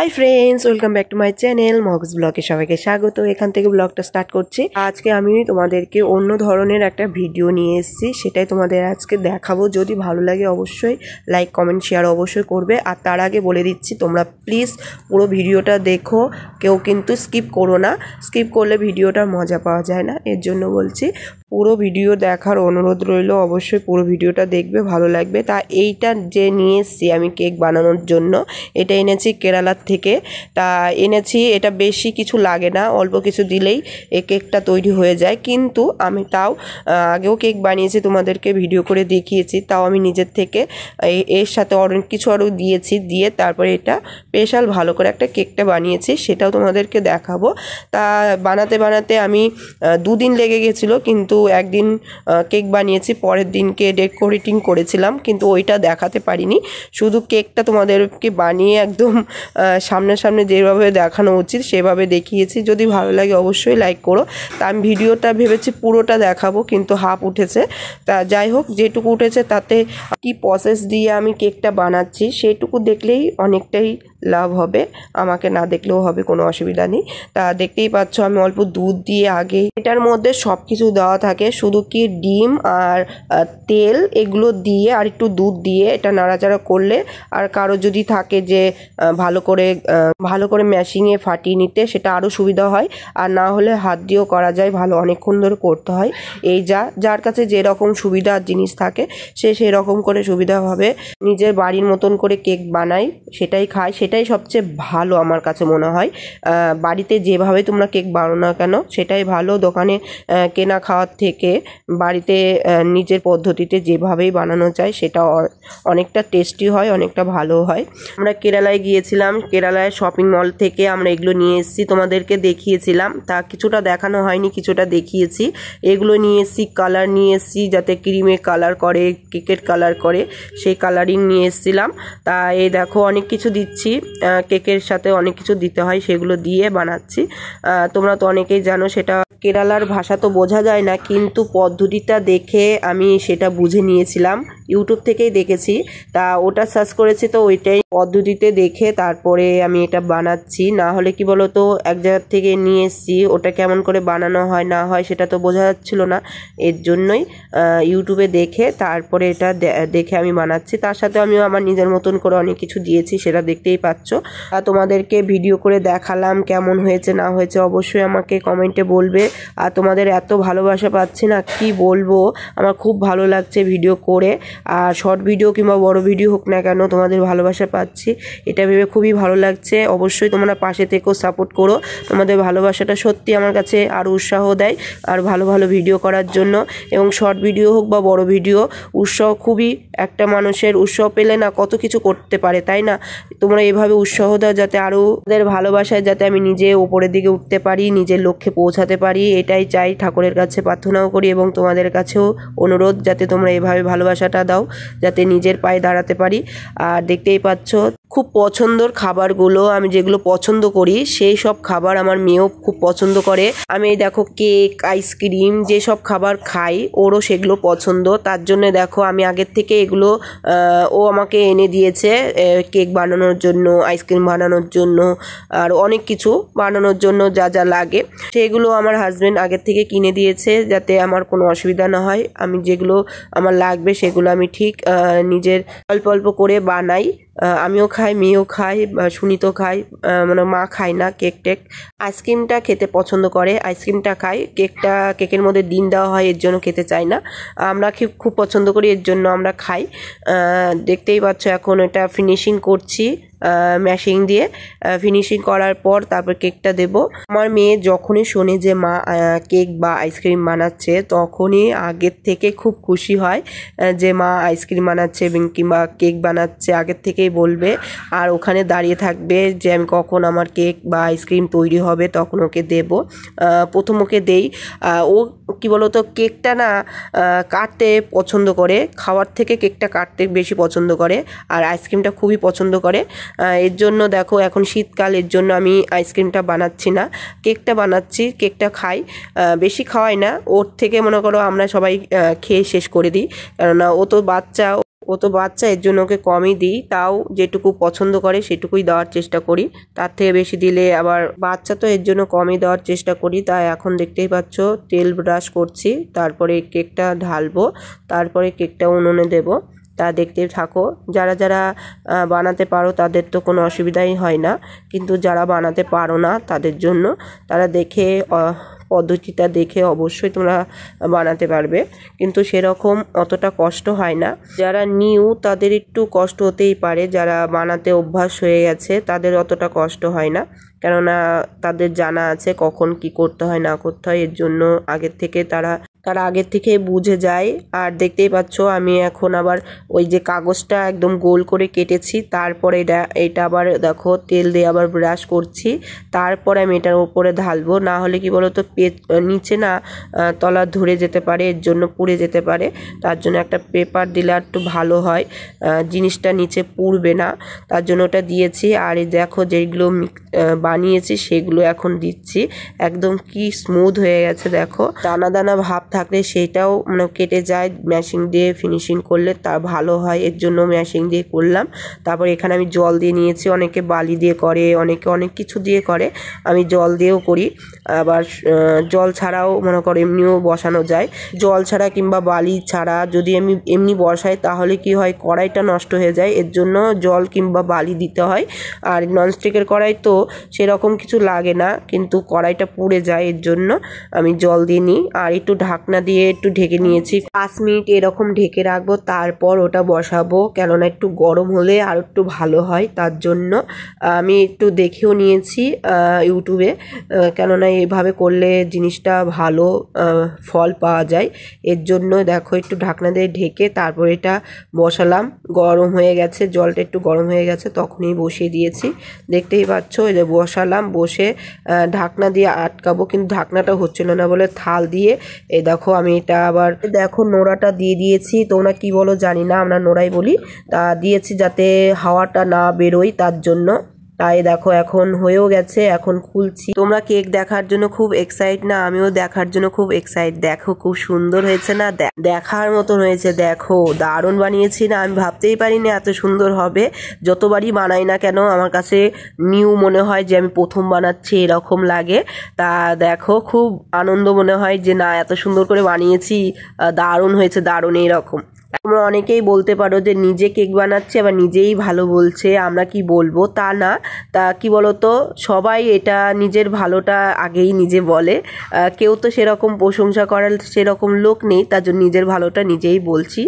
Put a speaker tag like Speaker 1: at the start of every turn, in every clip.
Speaker 1: High friends welcome back to my channel मगज ब्लगे सबाइके स्वागत। एखान থেকে ব্লগটা স্টার্ট করছি। আজকে আমি তোমাদেরকে অন্য ধরনের একটা ভিডিও নিয়ে এসেছি, সেটাই তোমাদের আজকে দেখাবো। যদি ভালো লাগে অবশ্যই লাইক কমেন্ট শেয়ার অবশ্যই করবে। আর তার আগে বলে দিচ্ছি তোমরা প্লিজ পুরো ভিডিওটা দেখো, কেউ কিন্তু স্কিপ করো না। স্কিপ করলে ভিডিওটার মজা পাওয়া যায় না, এর জন্য বলছি পুরো ভিডিও দেখার অনুরোধ রইল। অবশ্যই পুরো ভিডিওটা দেখবে, ভালো লাগবে। তা এইটা যে নিয়ে এসেছি আমি কেক বানানোর জন্য, এটা এনেছি কেরালার থেকে। তা এনেছি, এটা বেশি কিছু লাগে না, অল্প কিছু দিলেই এই কেকটা তৈরি হয়ে যায়। কিন্তু আমি তাও আগেও কেক বানিয়েছি, তোমাদেরকে ভিডিও করে দেখিয়েছি। তাও আমি নিজের থেকে এর সাথে অনেক কিছু আরও দিয়েছি, দিয়ে তারপরে এটা স্পেশাল ভালো করে একটা কেকটা বানিয়েছি, সেটাও তোমাদেরকে দেখাবো। তা বানাতে বানাতে আমি 2 দিন লেগে গেছিলো, কিন্তু একদিন কেক বানিয়েছি, পরের দিনকে ডেকোরেটিং করেছিলাম, কিন্তু ওইটা দেখাতে পারিনি। শুধু কেকটা তোমাদেরকে বানিয়ে একদম সামনে যেভাবে দেখানো উচিত সেভাবে দেখিয়েছি। যদি ভালো লাগে অবশ্যই লাইক করো। তা আমি ভিডিওটা ভেবেছি পুরোটা দেখাবো, কিন্তু হাফ উঠেছে। তা যাই হোক, যেটুকু উঠেছে তাতে কি প্রসেস দিয়ে আমি কেকটা বানাচ্ছি সেইটুকু দেখলেই অনেকটাই লাভ হবে, আমাকে না দেখলেও হবে, কোনো অসুবিধা নেই। তা দেখতেই পাচ্ছ আমি অল্প দুধ দিয়ে আগে, এটার মধ্যে সব কিছু দেওয়া থাকে, শুধু কি ডিম আর তেল এগুলো দিয়ে আর একটু দুধ দিয়ে এটা নাড়াচাড়া করলে, আর কারো যদি থাকে যে ভালো করে ম্যাশিংয়ে ফাটিয়ে নিতে, সেটা আরও সুবিধা হয়। আর না হলে হাত দিয়েও করা যায়, ভালো অনেকক্ষণ ধরে করতে হয়। এই যার কাছে যেরকম সুবিধার জিনিস থাকে সে সেরকম করে সুবিধাভাবে নিজের বাড়ির মতন করে কেক বানায়, সেটাই খায়, সেটাই সবচেয়ে ভালো আমার কাছে মনে হয়। বাড়িতে যেভাবে তোমরা কেক বানাও না কেন সেটাই ভালো, দোকানে কেনা খাওয়ার থেকে বাড়িতে নিজের পদ্ধতিতে যেভাবেই বানানো যায় সেটা অনেকটা টেস্টি হয়, অনেকটা ভালো হয়। আমরা কেরালায় গিয়েছিলাম, কেরালায় শপিং মল থেকে আমরা এগুলো নিয়ে এসেছি, তোমাদেরকে দেখিয়েছিলাম। তা কিছুটা দেখানো হয়নি, কিছুটা দেখিয়েছি। এগুলো নিয়ে এসেছি, কালার নিয়ে এসেছি, যাতে ক্রিমে কালার করে, কেকের কালার করে, সেই কালারিং নিয়ে এসেছিলাম। তা এই দেখো অনেক কিছু দিচ্ছি, কেকের সাথে অনেক কিছু দিতে হয়, সেগুলো দিয়ে বানাচ্ছি। তোমরা তো অনেকেই জানো, সেটা কেরালার ভাষা তো বোঝা যায় না, কিন্তু পদ্ধতিটা দেখে আমি সেটা বুঝে নিয়েছিলাম, ইউটিউব থেকেই দেখেছি। তা ওটা সার্চ করেছি, তো ওইটাই পদ্ধতিতে দেখে তারপরে আমি এটা বানাচ্ছি। না হলে কি বলো তো, এক জায়গার থেকে নিয়ে এসেছি, ওটা কেমন করে বানানো হয় না হয় সেটা তো বোঝা যাচ্ছিল না, এর জন্যই ইউটিউবে দেখে তারপরে এটা দেখে আমি বানাচ্ছি। তার সাথে আমিও আমার নিজের মতন করে অনেক কিছু দিয়েছি, সেটা দেখতেই পাচ্ছ। তোমাদেরকে ভিডিও করে দেখালাম, কেমন হয়েছে না হয়েছে অবশ্যই আমাকে কমেন্টে বলবে। আর তোমাদের এত ভালোবাসা পাচ্ছি না, কি বলবো, আমার খুব ভালো লাগছে ভিডিও করে। আর শর্ট ভিডিও কিংবা বড় ভিডিও হোক না কেন, তোমাদের ভালোবাসা পাচ্ছি, এটা ভেবে খুবই ভালো লাগছে। অবশ্যই তোমরা পাশে থেকেও সাপোর্ট করো, তোমাদের ভালোবাসাটা সত্যি আমার কাছে আরও উৎসাহ দেয় আর ভালো ভিডিও করার জন্য। এবং শর্ট ভিডিও হোক বা বড় ভিডিও, উৎসাহ খুবই, একটা মানুষের উৎসাহ পেলে না কত কিছু করতে পারে, তাই না? তোমরা এভাবে উৎসাহ দাও, যাতে আরও তাদের ভালোবাসায় যাতে আমি নিজে ওপরের দিকে উঠতে পারি, নিজের লক্ষ্যে পৌঁছাতে পারি, এটাই চাই, ঠাকুরের কাছে প্রার্থনাও করি। এবং তোমাদের কাছেও অনুরোধ, যাতে তোমরা এভাবে ভালোবাসাটা দাও, যাতে নিজের পায়ে দাঁড়াতে পারি। আর দেখতেই পাচ্ছ খুব পছন্দের খাবারগুলো, আমি যেগুলো পছন্দ করি সেই সব খাবার আমার মেয়েও খুব পছন্দ করে। আমি এই দেখো কেক, আইসক্রিম যেসব খাবার খাই ওরও সেগুলো পছন্দ, তার জন্য দেখো আমি আগের থেকে এগুলো ও আমাকে এনে দিয়েছে, কেক বানানোর জন্য, আইসক্রিম বানানোর জন্য, আর অনেক কিছু বানানোর জন্য যা লাগে সেগুলো আমার হাজব্যান্ড আগের থেকে কিনে দিয়েছে, যাতে আমার কোনো অসুবিধা না হয়। আমি যেগুলো আমার লাগবে সেগুলো আমি ঠিক নিজের অল্প করে বানাই। আমিও খাই, মেয়েও খাই, সুনিতও খাই, মানে মা খায় না কেক। আইসক্রিমটা খেতে পছন্দ করে, আইসক্রিমটা খাই, কেকের মধ্যে ডিম দেওয়া হয় এর জন্য খেতে চাই না। আমরা খুব পছন্দ করি, এর জন্য আমরা খাই। দেখতেই পাচ্ছ এখন এটা ফিনিশিং করছি, ম্যাশিং দিয়ে ফিনিশিং করার পর তারপর কেকটা দেব। আমার মেয়ে যখনই শোনে যে মা কেক বা আইসক্রিম বানাচ্ছে, তখনই আগের থেকে খুব খুশি হয় যে মা আইসক্রিম বানাচ্ছে কিংবা কেক বানাচ্ছে, আগের থেকেই বলবে। আর ওখানে দাঁড়িয়ে থাকবে যে আমি কখন আমার কেক বা আইসক্রিম তৈরি হবে তখন ওকে দেব। প্রথম ওকে দেই। ও কি বলতো, কেকটা না কাটতে পছন্দ করে, খাওয়ার থেকে কেকটা কাটতে বেশি পছন্দ করে, আর আইসক্রিমটা খুবই পছন্দ করে। এর জন্য দেখো এখন শীতকাল, এর জন্য আমি আইসক্রিমটা বানাচ্ছি না, কেকটা বানাচ্ছি। কেকটা খাই, বেশি খাওয়াই না, ওর থেকে মনে করো আমরা সবাই খেয়ে শেষ করে দিই, কেননা ও তো বাচ্চা, ও তো বাচ্চা, এর জন্য ওকে কমই দিই, তাও যেটুকু পছন্দ করে সেটুকুই দেওয়ার চেষ্টা করি। তার থেকে বেশি দিলে আবার বাচ্চা তো, এর জন্য কমই দেওয়ার চেষ্টা করি। তাই এখন দেখতেই পাচ্ছ তেল ব্রাশ করছি, তারপরে কেকটা ঢালবো, তারপরে কেকটা উনুনে দেবো। তা দেখতে থাকো। যারা যারা বানাতে পারো তাদের তো কোনো অসুবিধাই হয় না, কিন্তু যারা বানাতে পারো না তাদের জন্য তারা দেখে পদ্ধতিটা দেখে অবশ্যই তোমরা বানাতে পারবে, কিন্তু সেরকম অতটা কষ্ট হয় না। যারা নিউ তাদের একটু কষ্ট হতেই পারে, যারা বানাতে অভ্যাস হয়ে গেছে তাদের অতটা কষ্ট হয় না, কেননা তাদের জানা আছে কখন কি করতে হয় না করতে হয়। এর জন্য আগের থেকে তারা আগের থেকে বুঝে যায়। আর দেখতেই পাচ্ছ আমি এখন আবার ওই যে কাগজটা একদম গোল করে কেটেছি, তারপরে এটা আবার দেখো তেল দিয়ে আবার ব্রাশ করছি, তারপরে আমি এটার উপরে ঢালবো। না হলে কি বলতো নিচে না তলা ধরে যেতে পারে, এর জন্য পুড়ে যেতে পারে। তার জন্য একটা পেপার দিলে একটু ভালো হয়, জিনিসটা নিচে পুড়বে না, তার জন্য ওটা দিয়েছি। আর এই দেখো যেগুলো বানিয়েছি সেগুলো এখন দিচ্ছি, একদম কি স্মুথ হয়ে গেছে। দেখো দানা দানা ভাব থাকলে সেটাও মানে কেটে যায়, ম্যাশিং দিয়ে ফিনিশিং করলে তা ভালো হয়, এর জন্য ম্যাশিং দিয়ে করলাম। তারপর এখানে আমি জল দিয়ে নিয়েছি, অনেকে বালি দিয়ে করে, অনেকে অনেক কিছু দিয়ে করে, আমি জল দিয়েও করি। আবার জল ছাড়াও মনে করো এমনিও বসানো যায়। জল ছাড়া কিংবা বালি ছাড়া যদি আমি এমনি বসাই তাহলে কি হয়, কড়াইটা নষ্ট হয়ে যায়, এর জন্য জল কিংবা বালি দিতে হয়। আর ননস্টিকের কড়াই তো সেরকম কিছু লাগে না, কিন্তু কড়াইটা পুড়ে যায়, এর জন্য আমি জল দিয়ে নিই। আর একটু ঢাকনা দিয়ে একটু ঢেকে নিয়েছি, 5 মিনিট এরকম ঢেকে রাখবো, তারপর ওটা বসাবো, কেননা একটু গরম হলে আর একটু ভালো হয়। তার জন্য আমি একটু দেখেও নিয়েছি ইউটিউবে, কেননা এইভাবে করলে জিনিসটা ভালো ফল পাওয়া যায়। এর জন্য দেখো একটু ঢাকনা দিয়ে ঢেকে তারপর এটা বসালাম। গরম হয়ে গেছে, জলটা একটু গরম হয়ে গেছে, তখনই বসিয়ে দিয়েছি। দেখতেই পাচ্ছ এই যে বসালাম, বসে ঢাকনা দিয়ে আটকাবো, কিন্তু ঢাকনাটা হচ্ছিল না বলে থাল দিয়ে এই দেখো আমি এটা আবার দেখো নোড়াটা দিয়ে দিয়েছি। তোমরা কি বলো জানি না, আমরা নোড়াই বলি। তা দিয়েছি যাতে হাওয়াটা না বেরোয়, তার জন্য। তাই দেখো এখন হয়েও গেছে, এখন খুলছি। তোমরা কেক দেখার জন্য খুব এক্সাইট না, আমিও দেখার জন্য খুব এক্সাইট। দেখো খুব সুন্দর হয়েছে না, দেখার মতন হয়েছে। দেখো দারুণ বানিয়েছি না, আমি ভাবতেই পারিনি এত সুন্দর হবে। যতবারই বানাই না কেন আমার কাছে নিউ মনে হয়, যে আমি প্রথম বানাচ্ছি এরকম লাগে। তা দেখো খুব আনন্দ মনে হয় যে না এত সুন্দর করে বানিয়েছি, দারুণ হয়েছে, দারুণ। এইরকম তোমরা অনেকেই বলতে পারো যে নিজে কেক বানাচ্ছে আবার নিজেই ভালো বলছে, আমরা কি বলবো, তা না। তা কি বলতো, সবাই এটা নিজের ভালোটা আগেই নিজে বলে, কেউ তো সেরকম প্রশংসা করার সেরকম লোক নেই, তার জন্য নিজের ভালোটা নিজেই বলছি,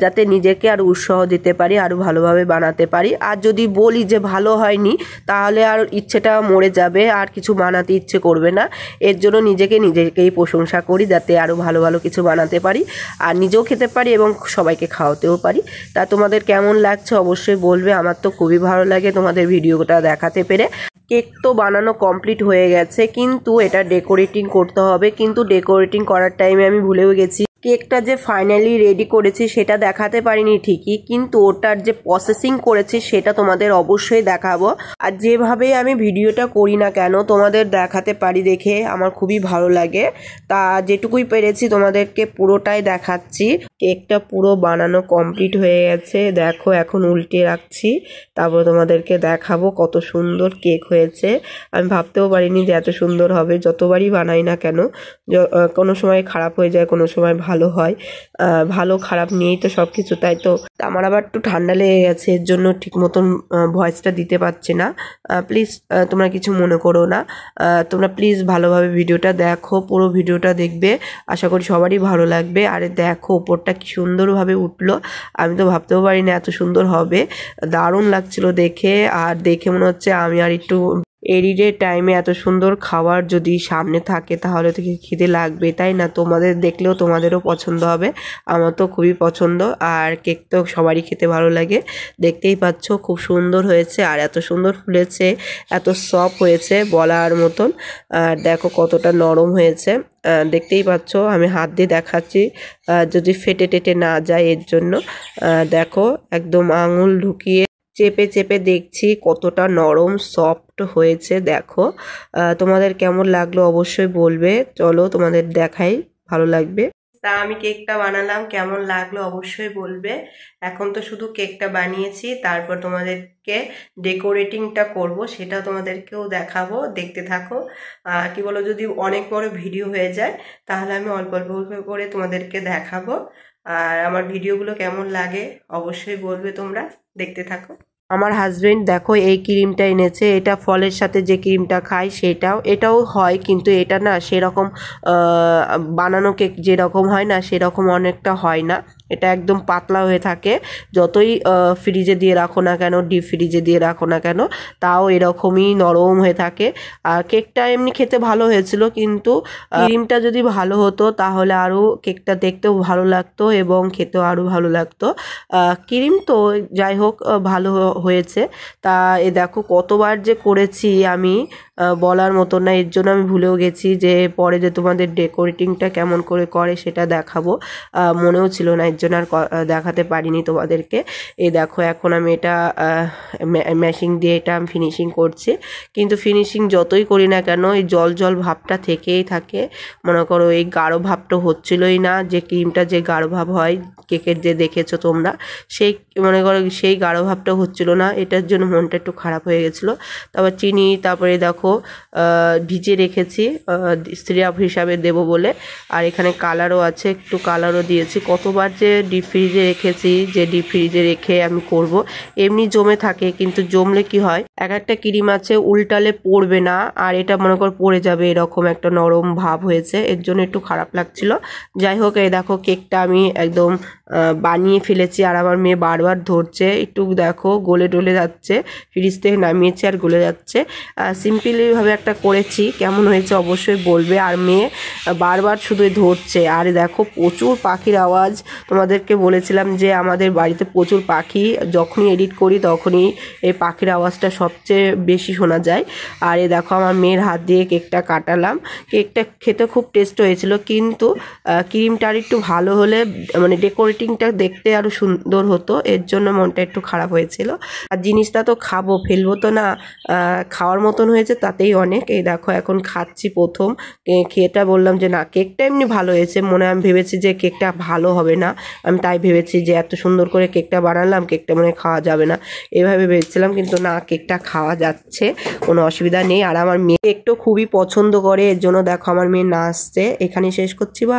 Speaker 1: যাতে নিজেকে আরও উৎসাহ দিতে পারি, আরও ভালোভাবে বানাতে পারি। আর যদি বলি যে ভালো হয়নি তাহলে আর ইচ্ছেটা মরে যাবে, আর কিছু বানাতে ইচ্ছে করবে না। এর জন্য নিজেকেই প্রশংসা করি, যাতে আরও ভালো ভালো কিছু বানাতে পারি, আর নিজেও খেতে পারি এবং সবাইকে খাওয়াতেও পারি। তা তোমাদের কেমন লাগছে অবশ্যই বলবে, আমার তো খুবই ভালো লাগে তোমাদের ভিডিওটা দেখাতে পেরে। কেক তো বানানো কমপ্লিট হয়ে গেছে, কিন্তু এটা ডেকোরেটিং করতে হবে, কিন্তু ডেকোরেটিং করার টাইমে আমি ভুলেও গেছি। কেকটা যে ফাইনালি রেডি করেছি সেটা দেখাতে পারিনি ঠিকই, কিন্তু ওটার যে প্রসেসিং করেছি সেটা তোমাদের অবশ্যই দেখাবো। আর যেভাবে আমি ভিডিওটা করি না কেন তোমাদের দেখাতে পারি দেখে আমার খুবই ভালো লাগে। তা যেটুকুই পেরেছি তোমাদেরকে পুরোটাই দেখাচ্ছি। কেকটা পুরো বানানো কমপ্লিট হয়ে গেছে, দেখো এখন উল্টে রাখছি, তারপর তোমাদেরকে দেখাবো কত সুন্দর কেক হয়েছে। আমি ভাবতেও পারিনি যে এত সুন্দর হবে। যতবারই বানাই না কেন কোনো সময় খারাপ হয়ে যায়, কোনো সময় ভালো হয়, ভালো খারাপ নিয়েই তো সব কিছু। তাই তো আমার আবার একটু ঠান্ডা লেগে গেছে, এর জন্য ঠিক মতন ভয়েসটা দিতে পারছি না। প্লিজ তোমরা কিছু মনে করো না, তোমরা প্লিজ ভালোভাবে ভিডিওটা দেখো, পুরো ভিডিওটা দেখবে, আশা করি সবারই ভালো লাগবে। আর দেখো ওপরটা কি সুন্দরভাবে উঠলো, আমি তো ভাবতেও পারি না এত সুন্দর হবে, দারুণ লাগছিল দেখে। আর দেখে মনে হচ্ছে আমি আর একটু এরিডের টাইমে এত সুন্দর খাবার যদি সামনে থাকে তাহলে তো খিদে লাগবে, তাই না? তোমাদের দেখলেও তোমাদেরও পছন্দ হবে, আমার তো খুবই পছন্দ। আর কেক তো সবারই খেতে ভালো লাগে, দেখতেই পাচ্ছ খুব সুন্দর হয়েছে, আর এত সুন্দর ফুলেছে, এত সফট হয়েছে বলার মতন। আর দেখো কতটা নরম হয়েছে, দেখতেই পাচ্ছ, আমি হাত দিয়ে দেখাচ্ছি যদি ফেটে টেটে না যায় এর জন্য। দেখো একদম আঙুল ঢুকিয়ে চেপে চেপে দেখছি কতটা নরম সফট হয়েছে। দেখো তোমাদের কেমন লাগলো অবশ্যই বলবে, চলো তোমাদের দেখাই, ভালো লাগবে। তা আমি কেকটা বানালাম, কেমন লাগলো অবশ্যই বলবে। এখন তো শুধু কেকটা বানিয়েছি, তারপর তোমাদেরকে ডেকোরেটিংটা করব, সেটা তোমাদেরকেও দেখাবো, দেখতে থাকো। কি বলো, যদি অনেক বড় ভিডিও হয়ে যায় তাহলে আমি অল্প অল্প করে তোমাদেরকে দেখাবো। আর আমার ভিডিওগুলো কেমন লাগে অবশ্যই বলবে তোমরা, দেখতে থাকো। আমার হাজবেন্ড দেখো এই ক্রিমটা এনেছে, এটা ফলের সাথে যে ক্রিমটা খাই এটাও হয়, কিন্তু এটা না সেরকম বানানো কেক যেরকম হয় না সেরকম অনেকটা হয় না, এটা একদম পাতলা হয়ে থাকে। যতই ফ্রিজে দিয়ে রাখো না কেন, ডিপ ফ্রিজে দিয়ে রাখো না কেন, তাও এরকমই নরম হয়ে থাকে। আর কেকটা এমনি খেতে ভালো হয়েছিল, কিন্তু ক্রিমটা যদি ভালো হতো তাহলে আরও কেকটা দেখতেও ভালো লাগতো এবং খেতেও আরও ভালো লাগতো। ক্রিম তো যাই হোক ভালো হয়েছে। তা এ দেখো কতবার যে করেছি আমি, বলার মতো না, এর জন্য আমি ভুলেও গেছি যে পরে যে তোমাদের ডেকোরেটিংটা কেমন করে করে সেটা দেখাবো, মনেও ছিল না, এর জন্য আর দেখাতে পারিনি তোমাদেরকে। এই দেখো এখন আমি এটা ম্যাশিং দিয়ে এটা আমি ফিনিশিং করছি, কিন্তু ফিনিশিং যতই করি না কেন এই জল জল ভাবটা থেকেই থাকে। মনে করো এই গাঢ় ভাবটা হচ্ছিলই না, যে ক্রিমটা যে গাঢ় ভাব হয় কেকের যে দেখেছো তোমরা, সেই মনে করো সেই গাঢ় ভাবটা হচ্ছিল না, এটার জন্য মনটা একটু খারাপ হয়ে গেছিলো। তারপর চিনি, তারপরে দেখো ভিজে রেখেছি সিরাপ হিসাবে দেবো বলে। আর এখানে কালারও আছে, একটু কালারও দিয়েছি। কতবার যে ডিপ ফ্রিজে রেখেছি, যে ডিপ ফ্রিজে রেখে আমি করব, এমনি জমে থাকে, কিন্তু জমলে কি হয়, এক একটা ক্রিম আছে উল্টালে পড়বে না, আর এটা মনে কর পড়ে যাবে, এরকম একটা নরম ভাব হয়েছে, এর জন্য একটু খারাপ লাগছিল। যাই হোক এই দেখো কেকটা আমি একদম বানিয়ে ফেলেছি, আর আমার মেয়ে বারবার ধরছে, একটু দেখো গলে টলে যাচ্ছে, ফ্রিজ থেকে নামিয়েছি আর গলে যাচ্ছে। সিম্পলিভাবে একটা করেছি, কেমন হয়েছে অবশ্যই বলবে। আর মেয়ে বারবার শুধু ধরছে। আর দেখো প্রচুর পাখির আওয়াজ, তোমাদেরকে বলেছিলাম যে আমাদের বাড়িতে প্রচুর পাখি, যখনই এডিট করি তখনই এই পাখির আওয়াজটা সবচেয়ে বেশি শোনা যায়। আর এই দেখো আমার মেয়ের হাত দিয়ে কেকটা কাটালাম, কেকটা খেতে খুব টেস্ট হয়েছিল, কিন্তু ক্রিমটা আর একটু ভালো হলে মানে ডেকোরেটিংটা দেখতে আরও সুন্দর হতো, এর জন্য মনটা একটু খারাপ হয়েছিল। আর জিনিসটা তো খাবো, ফেলবো তো না, খাওয়ার মতন হয়েছে তাতেই অনেক। এই দেখো এখন খাচ্ছি প্রথম, খেয়েটা বললাম যে না কেকটা এমনি ভালো হয়েছে, মনে আমি ভেবেছি যে কেকটা ভালো হবে না, আমি তাই ভেবেছি যে এত সুন্দর করে কেকটা বানালাম, কেকটা মনে খাওয়া যাবে না এভাবে ভেবেছিলাম, কিন্তু না কেকটা খাওয়া যাচ্ছে, কোনো অসুবিধা নেই। আর আমার মেয়ে কেকটা খুবই পছন্দ করে, এর জন্য দেখো আমার মেয়ে নাচছে। এখানে শেষ করছি, বা